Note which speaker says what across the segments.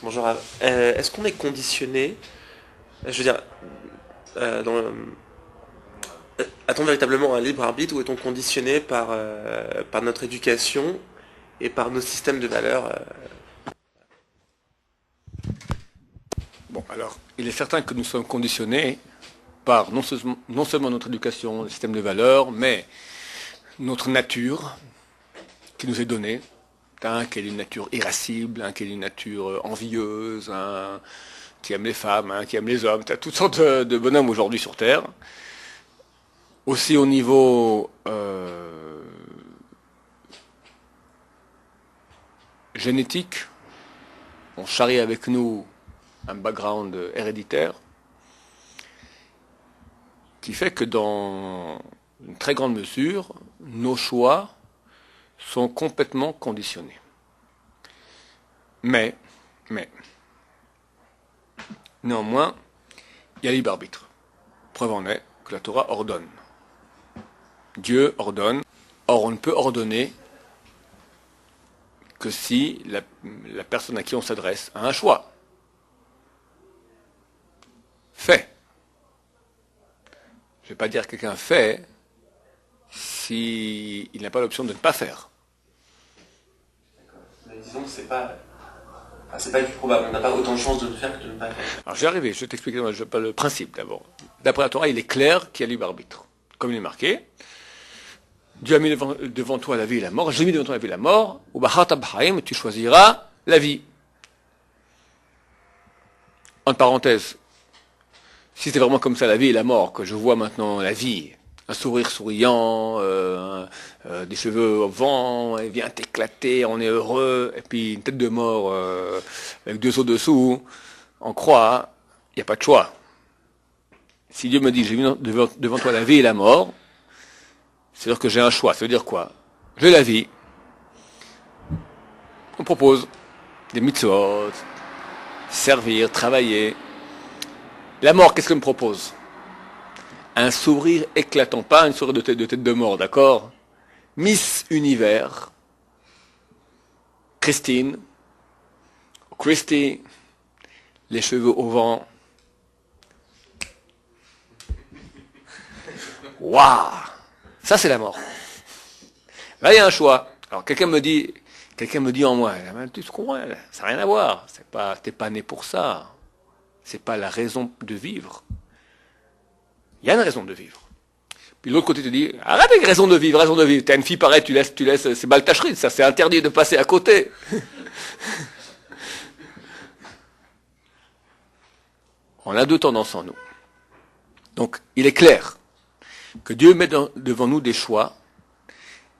Speaker 1: Bonjour. Est-ce qu'on est conditionné, je veux dire, a-t-on véritablement un libre arbitre ou est-on conditionné par notre éducation et par nos systèmes de valeurs
Speaker 2: Bon, alors, il est certain que nous sommes conditionnés par non seulement notre éducation, le système de valeurs, mais notre nature qui nous est donnée. Un qui est d'une nature irascible, un qui est d'une nature envieuse, un qui aime les femmes, un qui aime les hommes. Tu as toutes sortes de bonhommes aujourd'hui sur Terre. Aussi au niveau génétique, on charrie avec nous un background héréditaire qui fait que dans une très grande mesure, nos choix sont complètement conditionnés. Mais, néanmoins, il y a libre arbitre. Preuve en est que la Torah ordonne. Dieu ordonne. Or, on ne peut ordonner que si la personne à qui on s'adresse a un choix. Fait. Je ne vais pas dire que quelqu'un fait s'il n'a pas l'option de ne pas faire.
Speaker 1: Mais disons que c'est pas du probable. On n'a pas autant de chances de le faire que de ne pas le faire.
Speaker 2: Alors, je vais arriver, je vais t'expliquer le principe d'abord. D'après la Torah, il est clair qu'il y a libre arbitre. Comme il est marqué, Dieu a mis devant toi la vie et la mort, j'ai mis devant toi la vie et la mort, ou bacharta b'chaim, tu choisiras la vie. En parenthèse, si c'était vraiment comme ça la vie et la mort, que je vois maintenant la vie, un sourire souriant, des cheveux au vent, elle vient t'éclater, on est heureux, et puis une tête de mort avec deux os dessous, on croit, il n'y a pas de choix. Si Dieu me dit, j'ai mis devant toi la vie et la mort, c'est-à-dire que j'ai un choix. Ça veut dire quoi? J'ai la vie. On propose des mitzvot, servir, travailler. La mort, qu'est-ce qu'on me propose? Un sourire éclatant, pas un sourire de tête de mort, d'accord? Miss Univers, Christine, Christy, les cheveux au vent. Waouh! Ça, c'est la mort. Là, il y a un choix. Alors, quelqu'un me dit en moi, tu te comprends, ça n'a rien à voir. T'es pas né pour ça. C'est pas la raison de vivre. Il y a une raison de vivre. Puis l'autre côté te dit, arrête avec raison de vivre. T'as une fille pareille, tu laisses, c'est baltacherie, ça, c'est interdit de passer à côté. On a deux tendances en nous. Donc, il est clair que Dieu met devant nous des choix,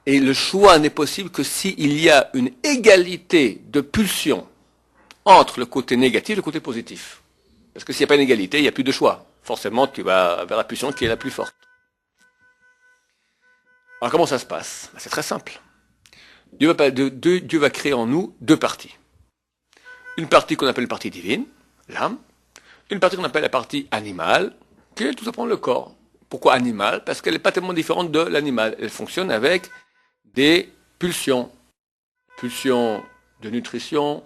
Speaker 2: et le choix n'est possible que s'il y a une égalité de pulsion entre le côté négatif et le côté positif. Parce que s'il n'y a pas une égalité, il n'y a plus de choix. Forcément, tu vas vers la pulsion qui est la plus forte. Alors comment ça se passe? C'est très simple. Dieu va créer en nous deux parties. Une partie qu'on appelle la partie divine, l'âme, une partie qu'on appelle la partie animale, qui est tout simplement le corps. Pourquoi animal? Parce qu'elle n'est pas tellement différente de l'animal. Elle fonctionne avec des pulsions. Pulsions de nutrition,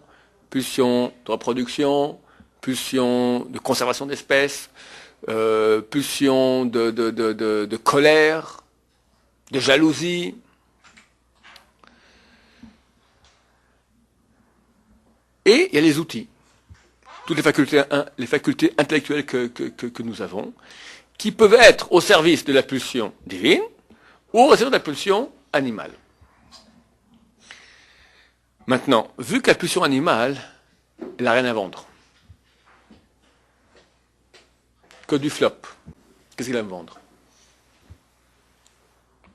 Speaker 2: pulsions de reproduction, pulsions de conservation d'espèces, pulsions de colère, de jalousie. Et il y a les outils. Toutes les facultés intellectuelles que nous avons, qui peuvent être au service de la pulsion divine ou au service de la pulsion animale. Maintenant, vu que la pulsion animale, elle n'a rien à vendre, que du flop, qu'est-ce qu'elle va me vendre?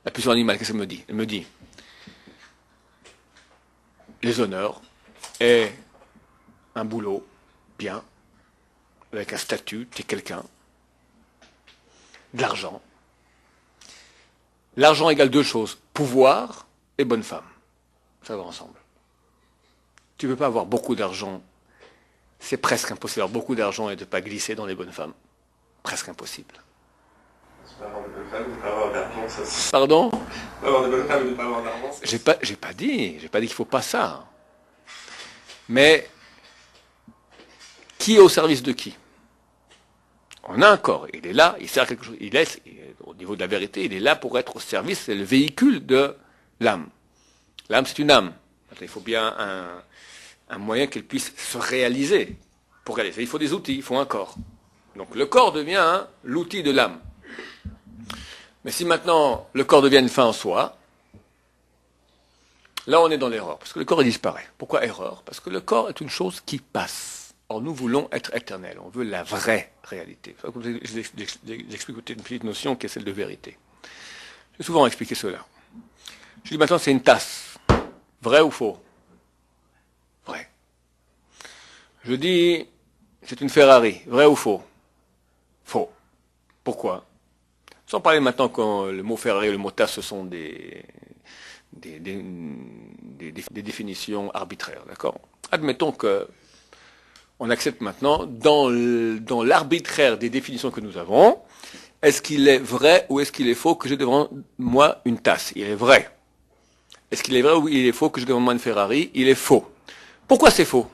Speaker 2: La pulsion animale, qu'est-ce qu'elle me dit? Elle me dit les honneurs et un boulot bien, avec un statut, tu es quelqu'un, de l'argent. L'argent égale deux choses, pouvoir et bonne femme. Ça va ensemble. Tu ne peux pas avoir beaucoup d'argent, c'est presque impossible d'avoir beaucoup d'argent et de ne pas glisser dans les bonnes femmes. Presque impossible.
Speaker 1: Tu peux avoir de bonnes femmes ou pas avoir d'argent, ça.
Speaker 2: Pardon?
Speaker 1: Tu peux avoir de bonnes femmes ou ne pas avoir d'argent, ça.
Speaker 2: J'ai pas dit qu'il ne faut pas ça. Mais qui est au service de qui? On a un corps, il est là, il sert à quelque chose, au niveau de la vérité, il est là pour être au service, c'est le véhicule de l'âme. L'âme, c'est une âme. Il faut bien un moyen qu'elle puisse se réaliser. Pour réaliser, il faut des outils, il faut un corps. Donc le corps devient l'outil de l'âme. Mais si maintenant le corps devient une fin en soi, là on est dans l'erreur, parce que le corps il disparaît. Pourquoi erreur? Parce que le corps est une chose qui passe. Or nous voulons être éternels, on veut la vraie réalité. J'explique une petite notion qui est celle de vérité. J'ai souvent expliqué cela. Je dis maintenant c'est une tasse. Vrai ou faux? Vrai. Je dis c'est une Ferrari. Vrai ou faux? Faux. Pourquoi? Sans parler maintenant que le mot Ferrari et le mot tasse ce sont des définitions arbitraires, d'accord? Admettons que on accepte maintenant, dans l'arbitraire des définitions que nous avons, est-ce qu'il est vrai ou est-ce qu'il est faux que j'ai devant moi une tasse? Il est vrai. Est-ce qu'il est vrai ou il est faux que j'ai devant moi une Ferrari? Il est faux. Pourquoi c'est faux?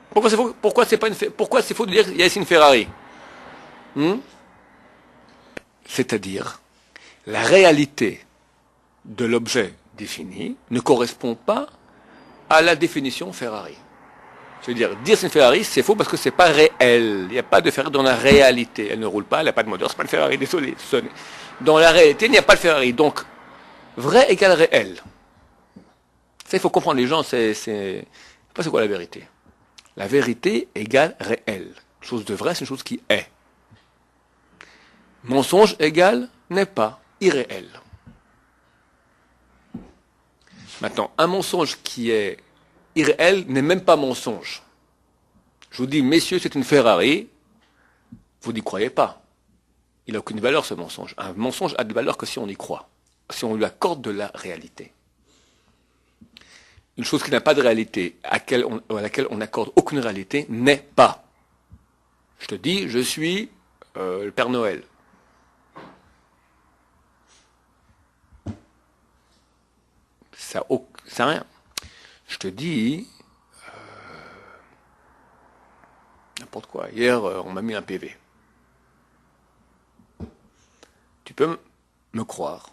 Speaker 2: Pourquoi c'est faux? Pourquoi c'est faux de dire qu'il y a ici une Ferrari? C'est-à-dire, la réalité de l'objet défini ne correspond pas à la définition Ferrari. Je veux dire c'est une Ferrari, c'est faux parce que c'est pas réel. Il n'y a pas de Ferrari dans la réalité. Elle ne roule pas, elle n'a pas de moteur, c'est pas une Ferrari, désolé. Dans la réalité, il n'y a pas de Ferrari. Donc, vrai égale réel. Ça, il faut comprendre. Les gens, c'est pas c'est quoi la vérité. La vérité égale réel. Une chose de vrai, c'est une chose qui est. Mensonge égale n'est pas irréel. Maintenant, un mensonge qui est irréel n'est même pas mensonge. Je vous dis, messieurs, c'est une Ferrari, vous n'y croyez pas. Il n'a aucune valeur ce mensonge. Un mensonge a de valeur que si on y croit, si on lui accorde de la réalité. Une chose qui n'a pas de réalité, à laquelle on n'accorde aucune réalité, n'est pas. Je te dis, je suis le Père Noël. Ça n'a rien. Je te dis, n'importe quoi. Hier, on m'a mis un PV. Tu peux me croire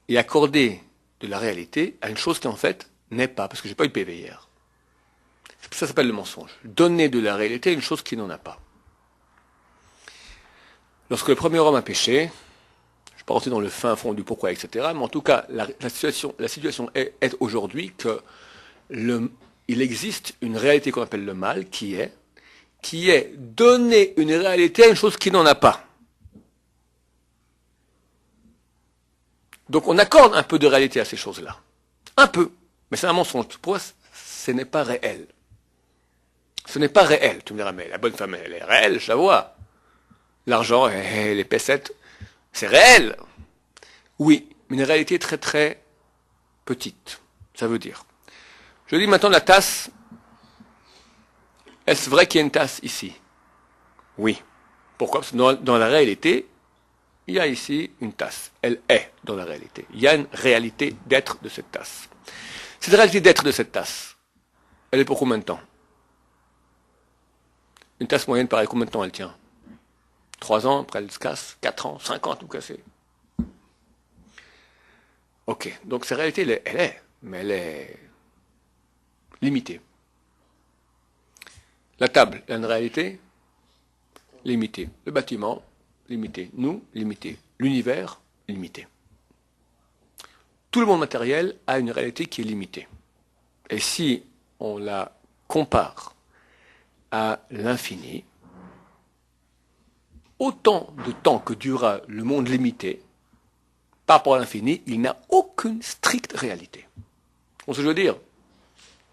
Speaker 2: et accorder de la réalité à une chose qui en fait n'est pas, parce que j'ai pas eu de PV hier. Ça s'appelle le mensonge. Donner de la réalité à une chose qui n'en a pas. Lorsque le premier homme a péché, je ne vais pas rentrer dans le fin fond du pourquoi, etc., mais en tout cas, la situation est aujourd'hui que il existe une réalité qu'on appelle le mal, qui est donner une réalité à une chose qui n'en a pas. Donc on accorde un peu de réalité à ces choses-là. Un peu. Mais c'est un mensonge. Pour moi, ce n'est pas réel. Ce n'est pas réel. Tu me diras, mais la bonne femme, elle est réelle, je la vois. L'argent, les pessettes, c'est réel. Oui, mais une réalité très très petite. Ça veut dire. Je dis maintenant la tasse. Est-ce vrai qu'il y a une tasse ici? Oui. Pourquoi? Parce que dans la réalité, il y a ici une tasse. Elle est dans la réalité. Il y a une réalité d'être de cette tasse. Cette réalité d'être de cette tasse, elle est pour combien de temps? Une tasse moyenne, pareil, combien de temps elle tient? 3 ans, après elle se casse, 4 ans, 5 ans, tout cassé. Ok, donc cette réalité, elle est, mais elle est limitée. La table, elle a une réalité limitée. Le bâtiment, limité. Nous, limité. L'univers, limité. Tout le monde matériel a une réalité qui est limitée. Et si on la compare à l'infini, autant de temps que durera le monde limité, par rapport à l'infini, il n'a aucune stricte réalité. On se veut dire,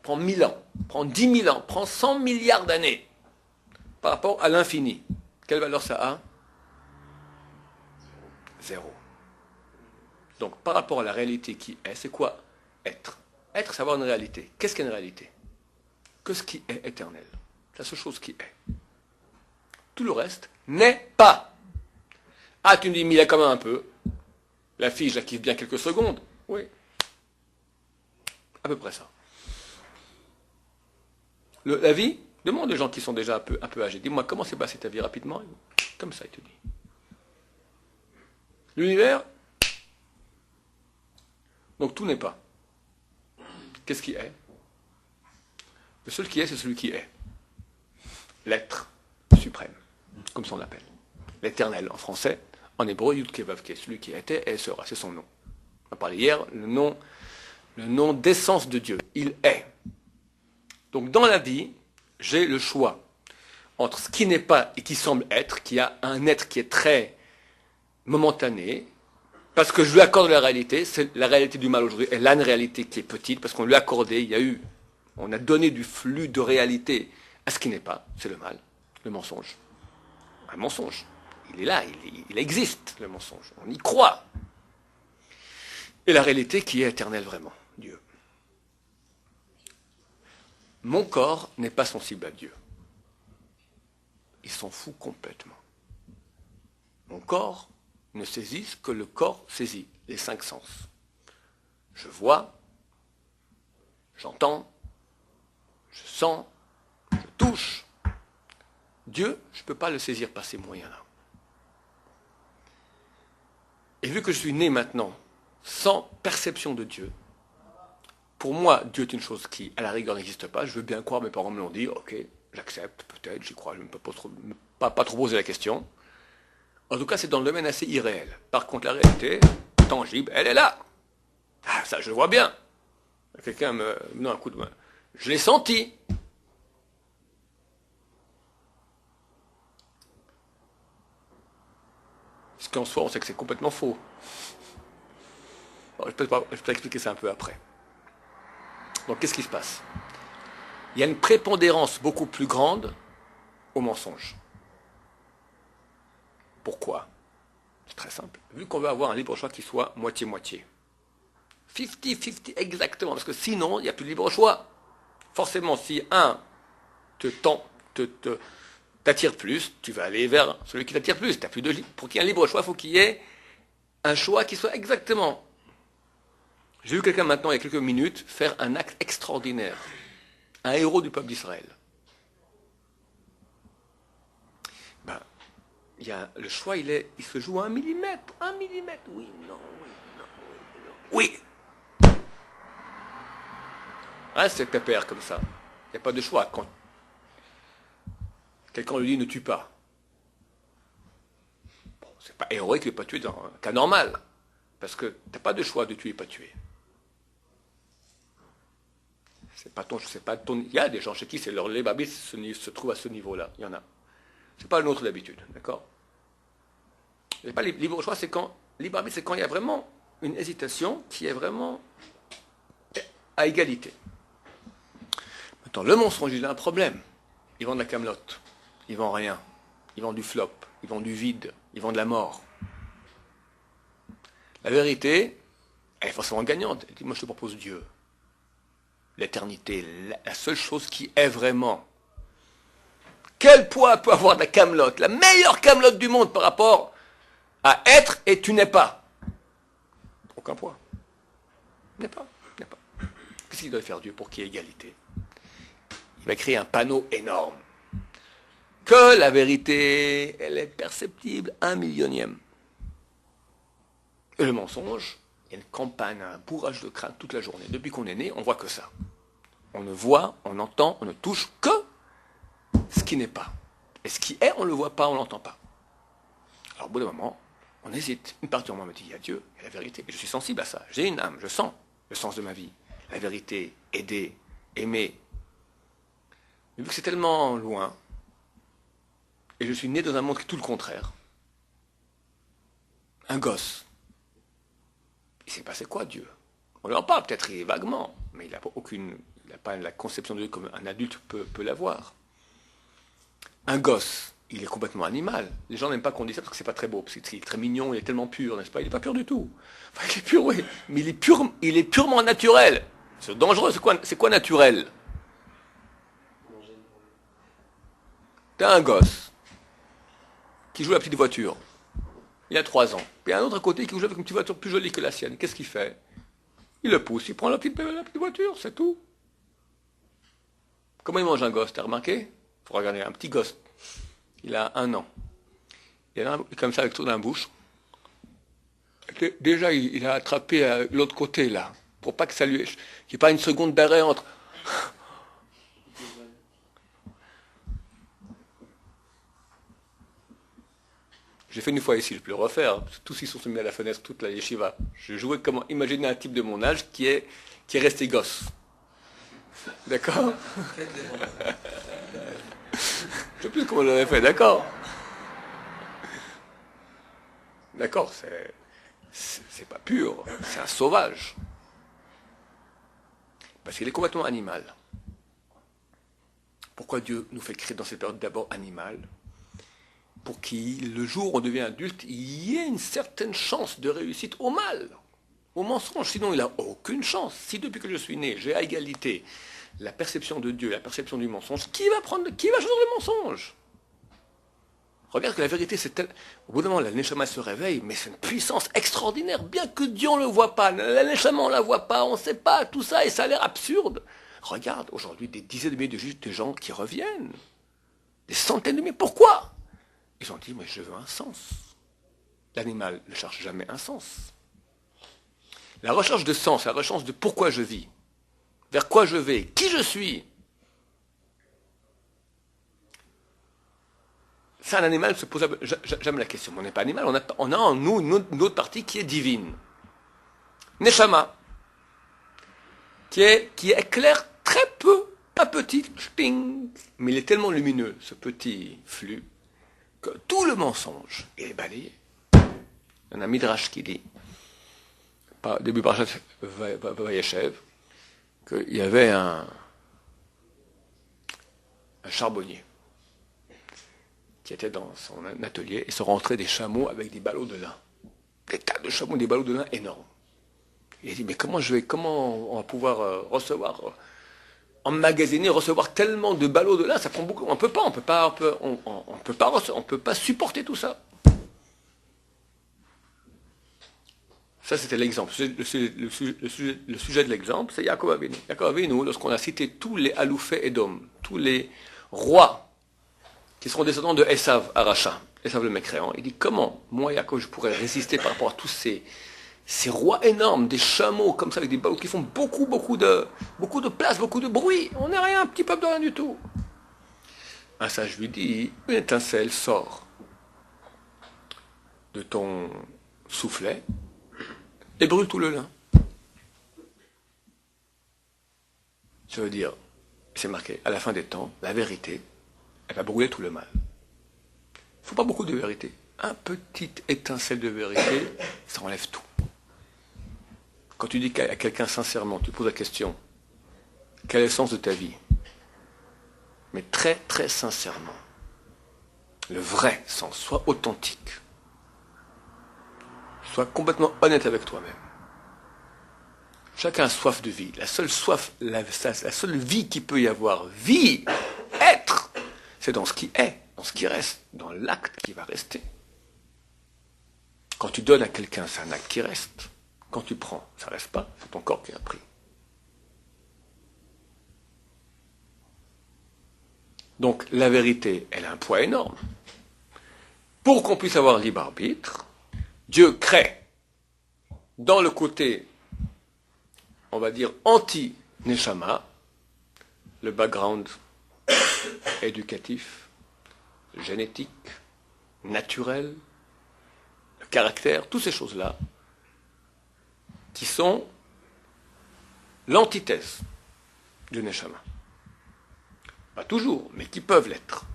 Speaker 2: prends 1000 ans, prends 10 000 ans, prends 100 milliards d'années, par rapport à l'infini. Quelle valeur ça a? Zéro. Donc, par rapport à la réalité qui est, c'est quoi être? Être, c'est avoir une réalité. Qu'est-ce qu'est une réalité? Que ce qui est éternel. C'est la seule chose qui est. Tout le reste n'est pas. Ah, tu me dis, mais il y a quand même un peu. La fille, je la kiffe bien quelques secondes. Oui. À peu près ça. La vie, demande aux gens qui sont déjà un peu âgés. Dis-moi, comment s'est passée ta vie rapidement? Comme ça, il te dit. L'univers, donc tout n'est pas. Qu'est-ce qui est? Le seul qui est, c'est celui qui est. L'être suprême, comme ça on l'appelle. L'éternel en français, en hébreu, Yud Keh Vav Keh, celui qui était et sera, c'est son nom. On a parlé hier, le nom d'essence de Dieu. Il est. Donc dans la vie, j'ai le choix entre ce qui n'est pas et qui semble être, qui a un être qui est très momentané, parce que je lui accorde la réalité, c'est la réalité du mal aujourd'hui, et là une réalité qui est petite, parce qu'on lui a accordé, on a donné du flux de réalité à ce qui n'est pas, c'est le mal, le mensonge. Un mensonge. Il est là, il existe, le mensonge. On y croit. Et la réalité qui est éternelle vraiment, Dieu. Mon corps n'est pas sensible à Dieu. Il s'en fout complètement. Mon corps ne saisit ce que le corps saisit, les 5 sens. Je vois, j'entends, je sens, je touche. Dieu, je ne peux pas le saisir par ces moyens-là. Et vu que je suis né maintenant sans perception de Dieu, pour moi, Dieu est une chose qui, à la rigueur, n'existe pas. Je veux bien croire, mes parents me l'ont dit, ok, j'accepte, peut-être, j'y crois, je ne peux pas trop poser la question. En tout cas, c'est dans le domaine assez irréel. Par contre, la réalité, tangible, elle est là. Ah, ça, je le vois bien. Quelqu'un me donne un coup de main. Je l'ai senti. Ce qu'en soi, on sait que c'est complètement faux. Alors, je peux expliquer ça un peu après. Donc, qu'est-ce qui se passe? Il y a une prépondérance beaucoup plus grande au mensonge. Pourquoi? C'est très simple. Vu qu'on veut avoir un libre choix qui soit moitié-moitié. 50-50 exactement, parce que sinon, il n'y a plus de libre choix. Forcément, si un t'attire plus, tu vas aller vers celui qui t'attire plus. T'as plus de pour qu'il y ait un libre choix, il faut qu'il y ait un choix qui soit exactement. J'ai vu quelqu'un maintenant, il y a quelques minutes, faire un acte extraordinaire. Un héros du peuple d'Israël. Le choix, il se joue à 1 millimètre. 1 millimètre, oui, non, oui, non, oui, non. Oui. Ah, c'est pépère comme ça. Il n'y a pas de choix. Quand quelqu'un lui dit ne tue pas. Bon, c'est pas héroïque de ne pas tuer dans un cas normal. Parce que tu n'as pas de choix de tuer et pas tuer. Il y a des gens chez qui les babis se trouvent à ce niveau-là. Il y en a. C'est pas le nôtre d'habitude, d'accord? Pas libre choix, c'est quand libre arbitre, c'est quand il y a vraiment une hésitation qui est vraiment à égalité. Maintenant, le mensonge, il a un problème. Ils vendent de la camelote, ils vendent rien, ils vendent du flop, ils vendent du vide, ils vendent de la mort. La vérité, elle est forcément gagnante. Elle dit, moi, je te propose Dieu, l'éternité, la seule chose qui est vraiment. Quel poids peut avoir de la camelote, la meilleure camelote du monde par rapport à être et tu n'es pas? Aucun poids. N'est pas. Qu'est-ce qu'il doit faire Dieu pour qu'il y ait égalité? Il va créer un panneau énorme. Que la vérité, elle est perceptible 1 millionième. Et le mensonge, il y a une campagne, un bourrage de crâne toute la journée. Depuis qu'on est né, on voit que ça. On ne voit, on entend, on ne touche que ce qui n'est pas. Et ce qui est, on ne le voit pas, on ne l'entend pas. Alors au bout d'un moment, on hésite. Une partie de moi me dit, il y a Dieu, il y a la vérité. Et je suis sensible à ça. J'ai une âme, je sens le sens de ma vie. La vérité, aider, aimer. Mais vu que c'est tellement loin, et je suis né dans un monde qui est tout le contraire, un gosse, il s'est passé quoi Dieu? On lui en parle peut-être vaguement, mais il n'a pas la conception de Dieu comme un adulte peut l'avoir. Un gosse, il est complètement animal. Les gens n'aiment pas qu'on dise ça parce que c'est pas très beau, parce qu'il est très mignon, il est tellement pur, n'est-ce pas? Il n'est pas pur du tout. Enfin, il est pur, oui, mais il est purement naturel. C'est dangereux, c'est quoi naturel? T'as un gosse qui joue à la petite voiture. Il a 3 ans. Puis il y a un autre à côté qui joue avec une petite voiture plus jolie que la sienne. Qu'est-ce qu'il fait? Il le pousse, il prend la petite voiture, c'est tout. Comment il mange un gosse, t'as remarqué? Il faut regarder un petit gosse. Il a 1 an. Il est comme ça avec tout dans la bouche. Déjà, il a attrapé l'autre côté, là. Pour pas que ça lui... qu'il n'y ait pas une seconde d'arrêt entre... J'ai fait une fois ici, je peux le refaire. Tous ils sont mis à la fenêtre, toute la yeshiva. Je jouais comment imaginer un type de mon âge qui est resté gosse. D'accord? Je sais plus comment j'avais fait, d'accord? D'accord, c'est pas pur, c'est un sauvage. Parce qu'il est complètement animal. Pourquoi Dieu nous fait créer dans cette période d'abord animal? Pour qu'il, le jour où on devient adulte, il y ait une certaine chance de réussite au mal, au mensonge. Sinon, il n'a aucune chance. Si depuis que je suis né, j'ai à égalité la perception de Dieu, la perception du mensonge, qui va choisir le mensonge? Regarde que la vérité, c'est tel... Au bout d'un moment, la Neshama se réveille, mais c'est une puissance extraordinaire, bien que Dieu ne le voit pas. La Neshama, on ne la voit pas, on ne sait pas, tout ça, et ça a l'air absurde. Regarde, aujourd'hui, des dizaines de milliers de gens qui reviennent. Des centaines de milliers. Pourquoi? Ils ont dit, mais je veux un sens. L'animal ne cherche jamais un sens. La recherche de sens, la recherche de pourquoi je vis, vers quoi je vais, qui je suis. Ça, un animal se pose jamais la question. On n'est pas animal, on a en nous une autre partie qui est divine. Neshama, qui éclaire très peu, un petit ting, mais il est tellement lumineux, ce petit flux, que tout le mensonge est balayé. Il y en a un Midrash qui dit, début Parashat Vayeshev, qu'il y avait un charbonnier qui était dans son atelier et se rentrait des chameaux avec des ballots de lin. Des tas de chameaux, des ballots de lin énormes. Il a dit, mais comment on va pouvoir emmagasiner, recevoir tellement de ballots de lin, ça prend beaucoup. On peut pas supporter tout ça. Ça, c'était l'exemple. Le sujet de l'exemple, c'est Yaakov Avinu. Yaakov Avinu, lorsqu'on a cité tous les Aloufé Edom, tous les rois qui seront descendants de Esav Aracha, Esav le mécréant, il dit, comment, moi, Yaakov, je pourrais résister par rapport à tous ces rois énormes, des chameaux comme ça, avec des ballots qui font beaucoup de place, beaucoup de bruit. On n'est rien, un petit peuple de rien du tout. Un sage lui dit, une étincelle sort de ton soufflet et brûle tout le lin. Ça veut dire, c'est marqué, à la fin des temps, la vérité, elle va brûler tout le mal. Il ne faut pas beaucoup de vérité. Un petit étincelle de vérité, ça enlève tout. Quand tu dis à quelqu'un sincèrement, tu poses la question, quel est le sens de ta vie? Mais très très sincèrement, le vrai sens, sois authentique, sois complètement honnête avec toi-même. Chacun a soif de vie. La seule soif, la seule vie qu'il peut y avoir, vie, être, c'est dans ce qui est, dans ce qui reste, dans l'acte qui va rester. Quand tu donnes à quelqu'un, c'est un acte qui reste. Quand tu prends, ça ne reste pas, c'est ton corps qui a pris. Donc la vérité, elle a un poids énorme. Pour qu'on puisse avoir libre arbitre, Dieu crée dans le côté, on va dire, anti-Neshama, le background éducatif, génétique, naturel, le caractère, toutes ces choses-là, qui sont l'antithèse du Neshama. Pas toujours, mais qui peuvent l'être.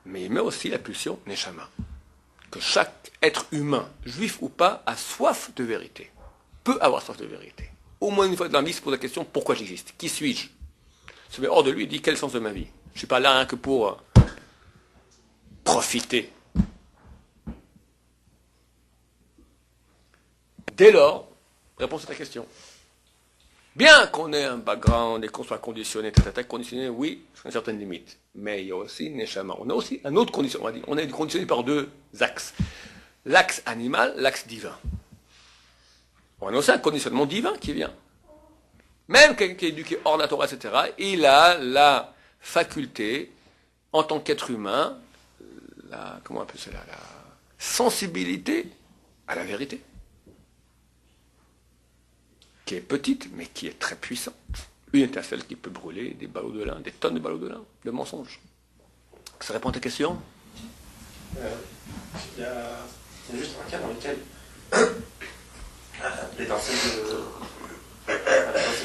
Speaker 2: Mais il met aussi la pulsion Neshama. Que chaque être humain, juif ou pas, a soif de vérité. Peut avoir soif de vérité. Au moins une fois dans la vie, il se pose la question, pourquoi j'existe? Qui suis-je? Se met hors de lui et dit, quel est le sens de ma vie? Je ne suis pas là rien que pour profiter. Dès lors, réponse à ta question. Bien qu'on ait un background et qu'on soit conditionné, conditionné, oui, jusqu'à une certaine limite. Mais il y a aussi Neshama. On a aussi un autre conditionnement. On est conditionné par deux axes. L'axe animal, l'axe divin. On a aussi un conditionnement divin qui vient. Même quelqu'un qui est éduqué hors de la Torah, etc., il a la faculté, en tant qu'être humain, comment on appelle cela, la sensibilité à la vérité, qui est petite, mais qui est très puissante. Une étincelle qui peut brûler des ballots de lin, des tonnes de ballots de lin, de mensonges. Ça répond à ta question?
Speaker 1: Il y a juste un cas dans lequel l'étincelle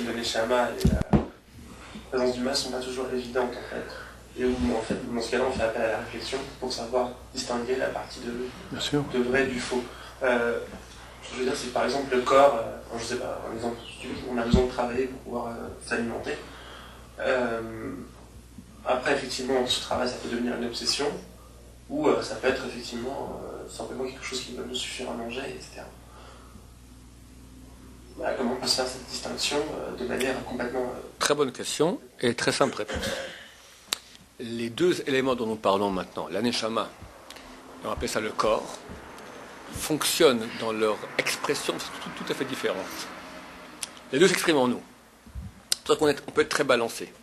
Speaker 1: de Neshama et la présence du mal ne sont pas toujours évidentes en fait. Et où en fait, dans ce cas-là, on fait appel à la réflexion pour savoir distinguer la partie de vrai du faux. Ce que je veux dire, c'est par exemple le corps, je sais pas, par exemple, on a besoin de travailler pour pouvoir s'alimenter. Après, effectivement, ce travail, ça peut devenir une obsession, ou ça peut être effectivement simplement quelque chose qui va nous suffire à manger, etc. Comment on peut se faire cette distinction de manière complètement...
Speaker 2: Très bonne question et très simple réponse. Les deux éléments dont nous parlons maintenant, l'aneshama, on appelle ça le corps, fonctionnent dans leur expression tout à fait différente. Les deux s'expriment en nous. C'est pour ça qu'on peut être très balancé.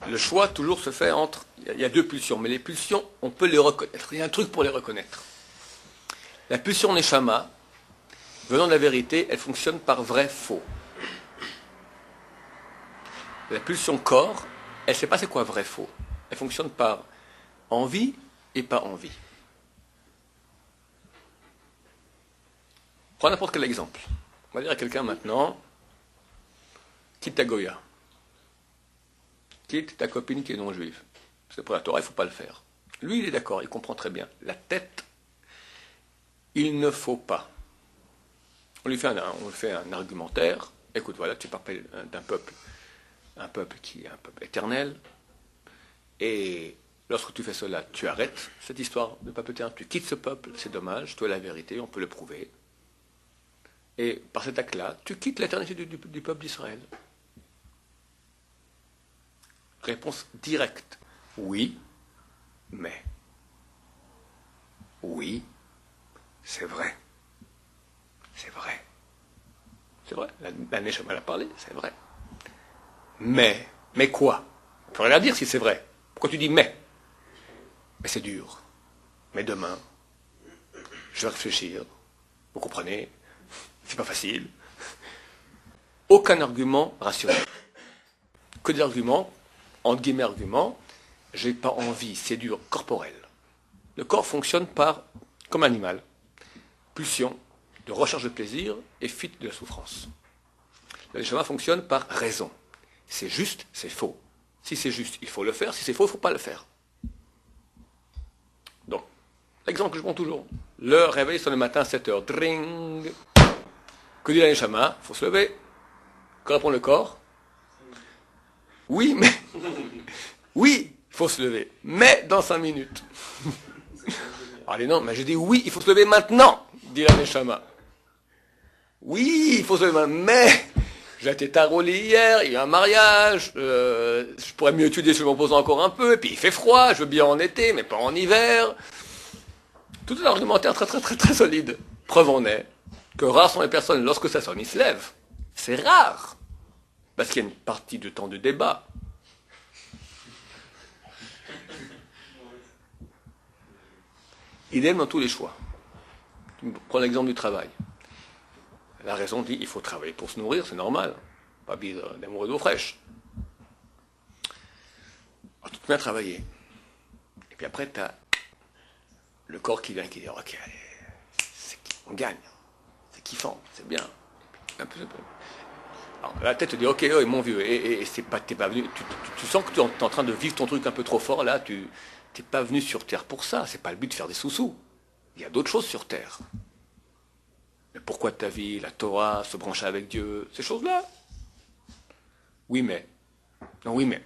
Speaker 2: Le choix toujours se fait entre... Il y a deux pulsions, mais les pulsions, on peut les reconnaître. Il y a un truc pour les reconnaître. La pulsion neshama, venant de la vérité, elle fonctionne par vrai-faux. La pulsion corps, elle ne sait pas c'est quoi vrai-faux. Elle fonctionne par envie et pas envie. Prends n'importe quel exemple. On va dire à quelqu'un maintenant, quitte ta Goya. Quitte ta copine qui est non juive. C'est pour la Torah, il ne faut pas le faire. Lui, il est d'accord, il comprend très bien. La tête, il ne faut pas. On lui fait un argumentaire. Écoute, voilà, tu parles d'un peuple, un peuple qui est un peuple éternel. Et lorsque tu fais cela, tu arrêtes cette histoire de peuple éternel. Tu quittes ce peuple, c'est dommage, tu as la vérité, on peut le prouver. Et par cet acte-là, tu quittes l'éternité du peuple d'Israël. Réponse directe. Oui, mais. Oui, c'est vrai. C'est vrai. C'est vrai. La Neshama l'a parlé, c'est vrai. Mais quoi? Il faudrait la dire si c'est vrai. Pourquoi tu dis mais? Mais c'est dur. Mais demain, je vais réfléchir. Vous comprenez? C'est pas facile. Aucun argument rationnel. Que des arguments, entre guillemets arguments, j'ai pas envie, c'est dur, corporel. Le corps fonctionne comme un animal. Pulsion, de recherche de plaisir et fuite de la souffrance. Le schéma fonctionne par raison. C'est juste, c'est faux. Si c'est juste, il faut le faire. Si c'est faux, il ne faut pas le faire. Donc, l'exemple que je prends toujours. Le réveil sonne le matin à 7h. Dring. Que dit la Neshama? Il faut se lever. Que répond le corps? Oui, mais... Oui, il faut se lever. Mais dans 5 minutes. Allez, non, mais j'ai dit oui, il faut se lever maintenant, dit la Neshama. Oui, il faut se lever maintenant, mais... J'ai été tard au lit hier, il y a un mariage, je pourrais mieux étudier si je m'en pose encore un peu, et puis il fait froid, je veux bien en été, mais pas en hiver. Tout un argumentaire très solide. Preuve en est que rares sont les personnes, lorsque ça sonne, ils se lèvent. C'est rare. Parce qu'il y a une partie du temps de débat. Idem dans tous les choix. Prends l'exemple du travail. La raison dit il faut travailler pour se nourrir, c'est normal. Pas besoin d'amoureux d'eau fraîche. Alors, tu te mets à travailler. Et puis après, tu as le corps qui vient qui dit ok, allez, on gagne. C'est kiffant, c'est bien. Un peu. Alors, la tête te dit ok, mon vieux, et c'est pas, t'es pas venu. Tu sens que tu es en train de vivre ton truc un peu trop fort là. Tu n'es pas venu sur Terre pour ça. C'est pas le but de faire des sous-sous. Il y a d'autres choses sur Terre. Mais pourquoi ta vie, la Torah, se brancher avec Dieu, ces choses-là? Oui, mais. Non, oui, mais.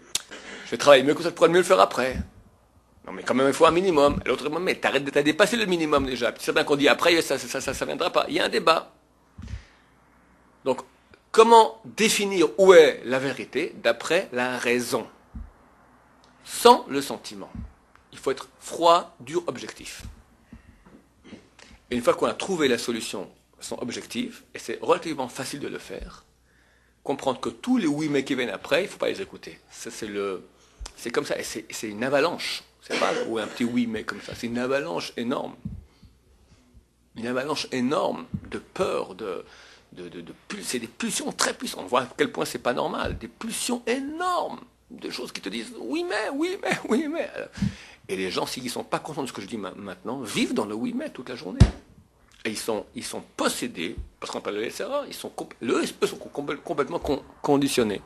Speaker 2: Je vais travailler mieux que ça, je pourrais mieux le faire après. Non, mais quand même, il faut un minimum. L'autre, mais t'as dépassé le minimum déjà. Puis certains qu'on dit après, ça viendra pas. Il y a un débat. Donc, comment définir où est la vérité d'après la raison? Sans le sentiment. Il faut être froid, dur, objectif. Et une fois qu'on a trouvé la solution sont objectifs, et c'est relativement facile de le faire, comprendre que tous les oui mais qui viennent après, il ne faut pas les écouter. C'est comme ça, et c'est une avalanche. C'est pas ou un petit oui mais comme ça, c'est une avalanche énorme. Une avalanche énorme de peur, c'est des pulsions très puissantes. On voit à quel point c'est pas normal. Des pulsions énormes de choses qui te disent oui mais, oui mais, oui mais. Et les gens, s'ils ne sont pas contents de ce que je dis maintenant, vivent dans le oui mais toute la journée. Et ils sont possédés, parce qu'on parle de l'SRA, eux sont complètement conditionnés.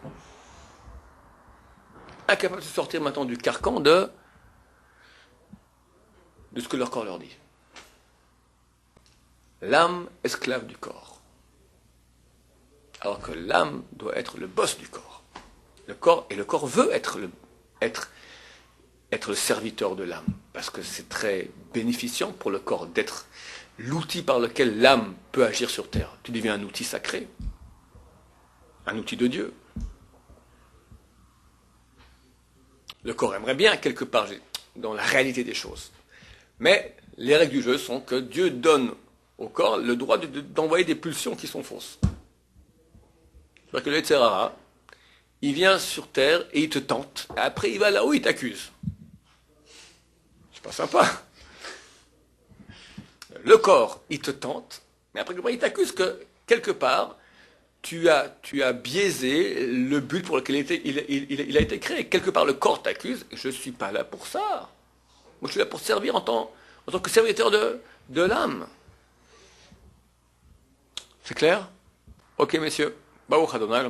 Speaker 2: Incapables de sortir maintenant du carcan de ce que leur corps leur dit. L'âme esclave du corps. Alors que l'âme doit être le boss du corps. Le corps veut être le serviteur de l'âme, parce que c'est très bénéficiant pour le corps d'être l'outil par lequel l'âme peut agir sur terre. Tu deviens un outil sacré, un outil de Dieu. Le corps aimerait bien, quelque part, dans la réalité des choses. Mais les règles du jeu sont que Dieu donne au corps le droit d'envoyer des pulsions qui sont fausses. C'est-à-dire que le Yetzirah, il vient sur terre et il te tente. Après, il va là où il t'accuse. C'est pas sympa. Le corps, il te tente, mais après, il t'accuse que, quelque part, tu as biaisé le but pour lequel il a été créé. Quelque part, le corps t'accuse, et je ne suis pas là pour ça. Moi, je suis là pour servir en tant que serviteur de l'âme. C'est clair? Ok, messieurs. Baruch Adonai,